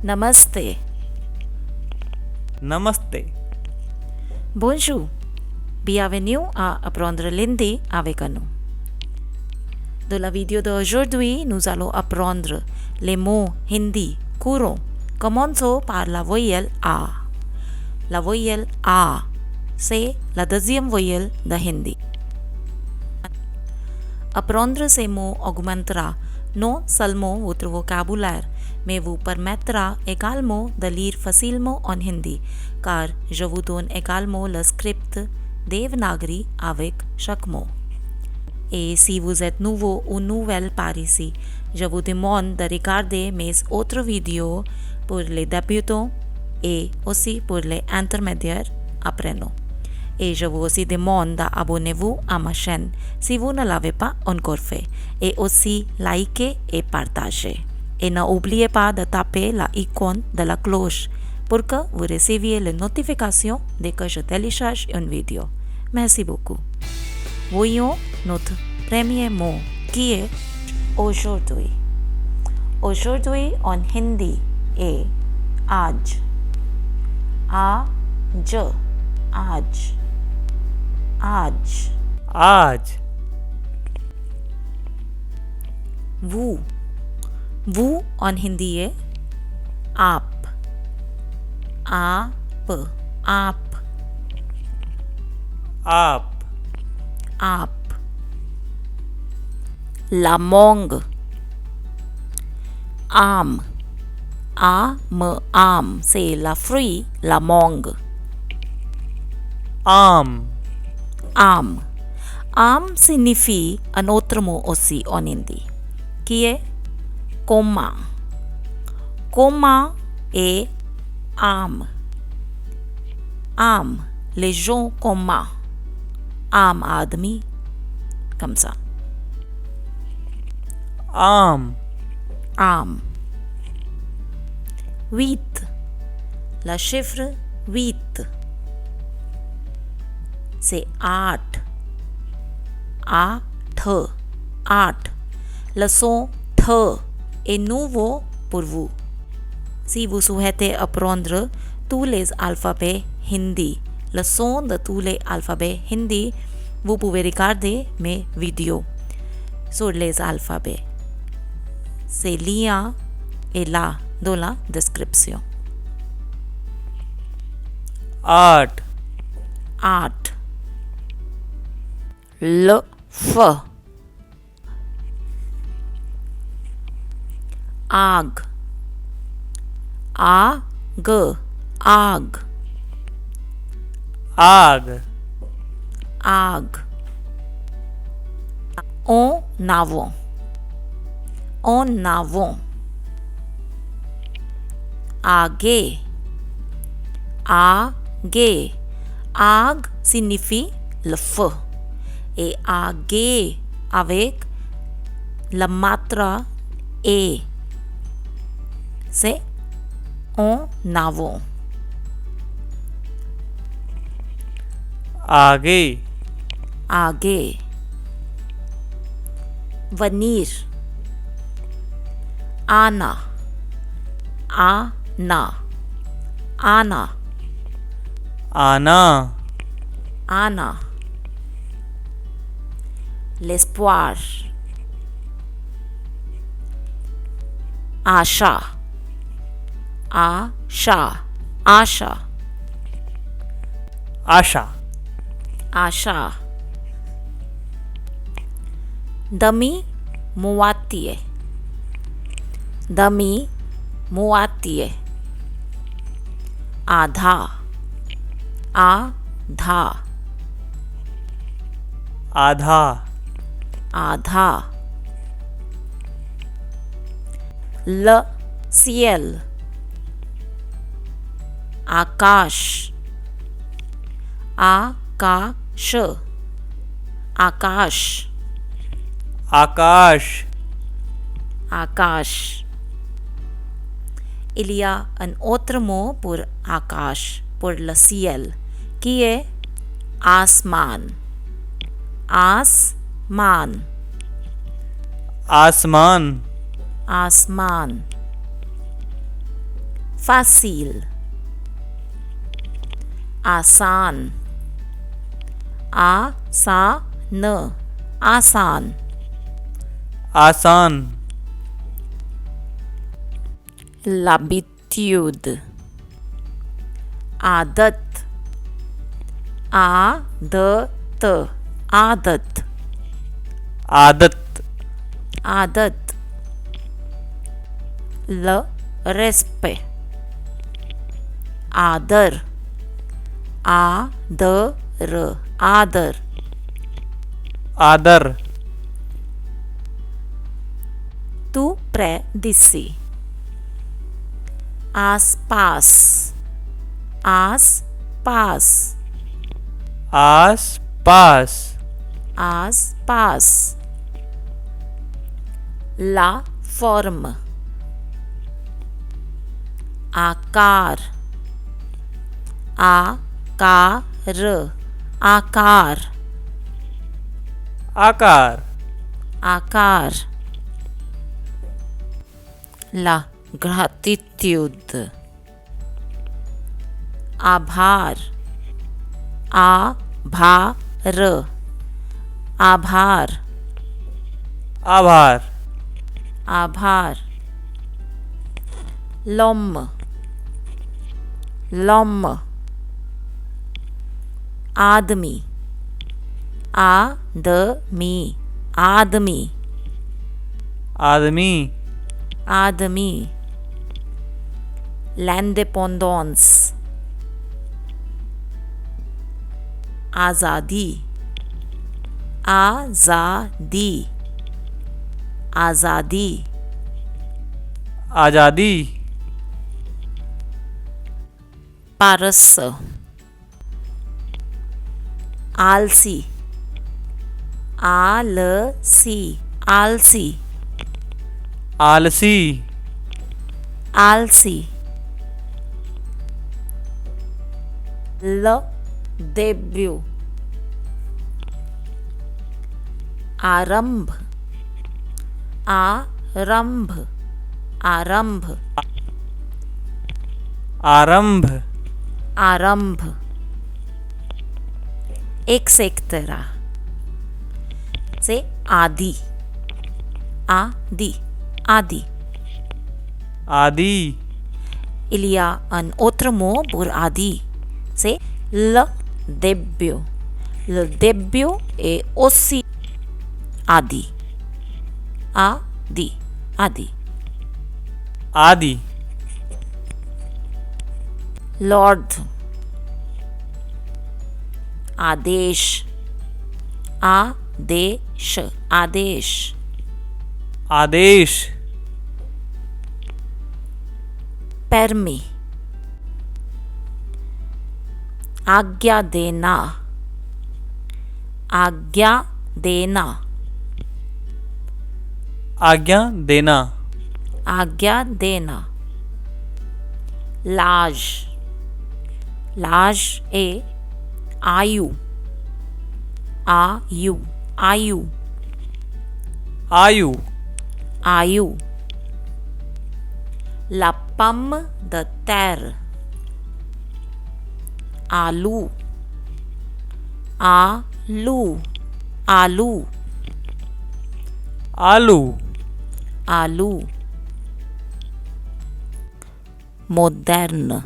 Namaste. Namaste. Bonjour. Bienvenue à Apprendre l'hindi avec nous. Dans la vidéo d'aujourd'hui, nous allons apprendre les mots hindi courants. Commençons par la voyelle A. La voyelle A, c'est la deuxième voyelle de hindi. Apprendre ces mots augmentera non seulement votre vocabulaire, mais vous permettra également de lire facilement en hindi, car je vous donne également le script Devanagari avec chaque mot. Et si vous êtes nouveau ou nouvelle par ici, je vous demande de regarder mes autres vidéos pour les débutants et aussi pour les intermédiaires Apprenez. Et je vous aussi demande d'abonnez-vous à ma chaîne si vous ne l'avez pas encore fait. Et aussi likez et partagez. Et n'oubliez pas de taper l'icône de la cloche pour que vous receviez les notifications dès que je télécharge une vidéo. Merci beaucoup. Voyons notre premier mot qui est aujourd'hui. Aujourd'hui en hindi est आज. आज. आज. आज. आज. Vous. Vous en hindi est आप. आप. आप. आप. आप. La mangue. Am. Am. C'est la fruit, la mangue. Am. Am. Am signifie un autre mot aussi en hindi, qui est comment. Comment est am. Am, les gens comment. Am आदमी, comme ça. Am. Am. 8. La chiffre 8. C'est 8. 8. 8. Le son th est nouveau pour vous. Si vous souhaitez apprendre tous les alphabets hindi, le son de tous les alphabets hindi, vous pouvez regarder mes vidéos sur les alphabets. Ce lien est là dans la description. 8. 8. Le f. आग. आग. आग. आग. आग. En avant. En avant. आगे. आगे. आग signifie le feu. Et आगे avec la matra et. C'est en avant. आगे. आगे. Venir. आना. आना. आना. आना. आना. L'espoir. आशा. आशा. आशा. आशा. आशा. दमी मुआती है. दमी मुआती है. आधा. आधा. आधा. आधा. Le ciel. Akash. Akash. Akash. Akash. Akash. Il y a un autre mot pour Akash, pour le ciel, qui est आसमान. आसमान. आसमान. आसमान. facile, आसान, आसान, आसान, आसान, l'habitude, आदत, आदत, आदत, आदत, आदत, le respect, आदर, आदर, आदर, आदर, tout près d'ici, आसपास, आसपास, आस पास, आसपास, la forme, आकार, आकार, आकार, आकार, आकार, la gratitude, आभार, आभार, आभार, आभार, आभार, l'homme, l'homme, आदमी, आदमी, आदमी, आदमी, आदमी, l'indépendance, आज़ादी, आज़ादी, आज़ादी, आजादी, पारस, आलसी, आलसी, आलसी, आलसी, आलसी, ल début, आरंभ, आरंभ, आरंभ, आरंभ, आरंभ, etc. से आदि, आदि, आदि. आदि, Il y a un autre mot pour adi, c'est le début. Le début est aussi adi. Adi, adi. आदि, Lord, आदेश, आदेश, आदेश. आदेश, permis, आज्ञा देना, आज्ञा देना, आज्ञा देना, आज्ञा देना. लाज, लाज ए आयु, आयु, आयु, आयु, आयु. La pomme de terre, आलू, आलू, आलू, आलू, आलू. moderne,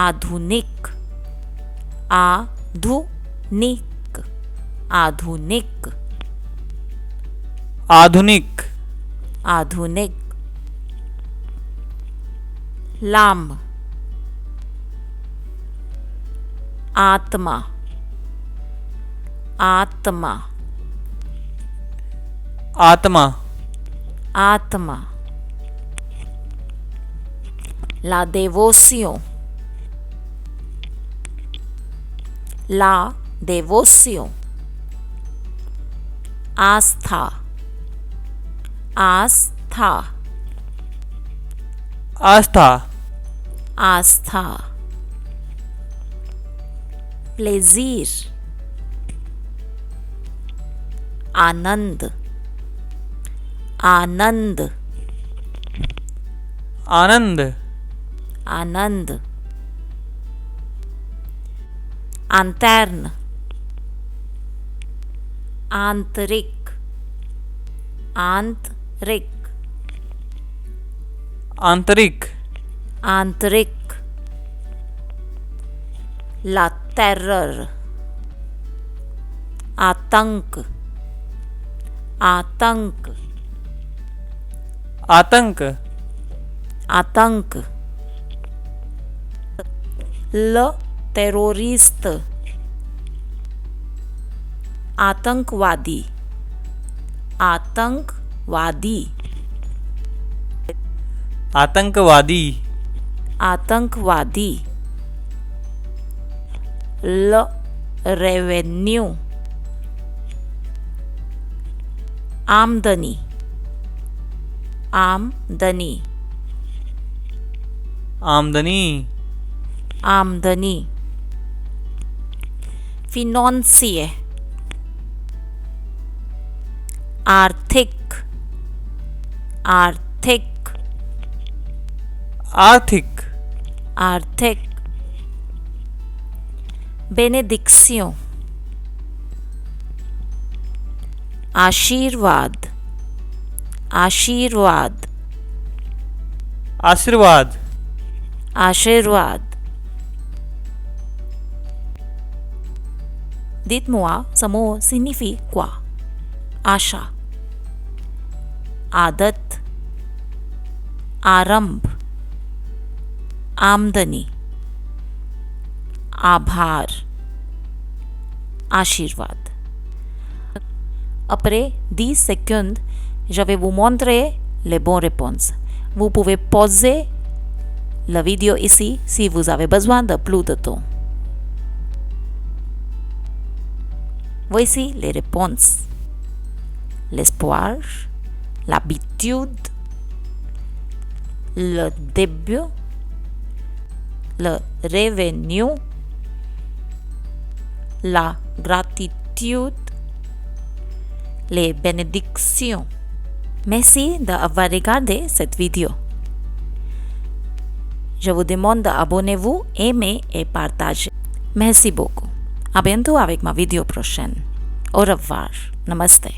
आधुनिक, आधुनिक, आधुनिक, आधुनिक, आधुनिक. लाम, आत्मा, आत्मा, आत्मा, आत्मा. La dévotion, la dévotion. आस्था, आस्था, आस्था, आस्था. प्लेजिर, आनंद, आनंद, आनंद, आनंद, interne, आंतरिक, आंतरिक, आंतरिक, आंतरिक, la terror, आतंक, आतंक, आतंक, आतंक, ल टेरोरिस्ट, आतंकवादी, आतंकवादी, आतंकवादी, आतंकवादी, ल रेवेन्यू, आमदनी, आमदनी, आमदनी, आमदनी, फिनॉन्सिए, आर्थिक, आर्थिक, आर्थिक, आर्थिक, बेनेडिक्सियों, आशीर्वाद, आशीर्वाद, आशीर्वाद, आशीर्वाद. Dites-moi, ce mot signifie quoi? आशा, आदत, आरंभ, आमदनी, आभार, आशीर्वाद. Après 10 secondes, je vais vous montrer les bonnes réponses. Vous pouvez pauser la vidéo ici si vous avez besoin de plus de temps. Voici les réponses. L'espoir, l'habitude, le début, le revenu, la gratitude, les bénédictions. Merci d'avoir regardé cette vidéo. Je vous demande d'abonnez-vous, aimer et partager. Merci beaucoup. À bientôt avec ma vidéo prochaine. Au revoir. Namaste.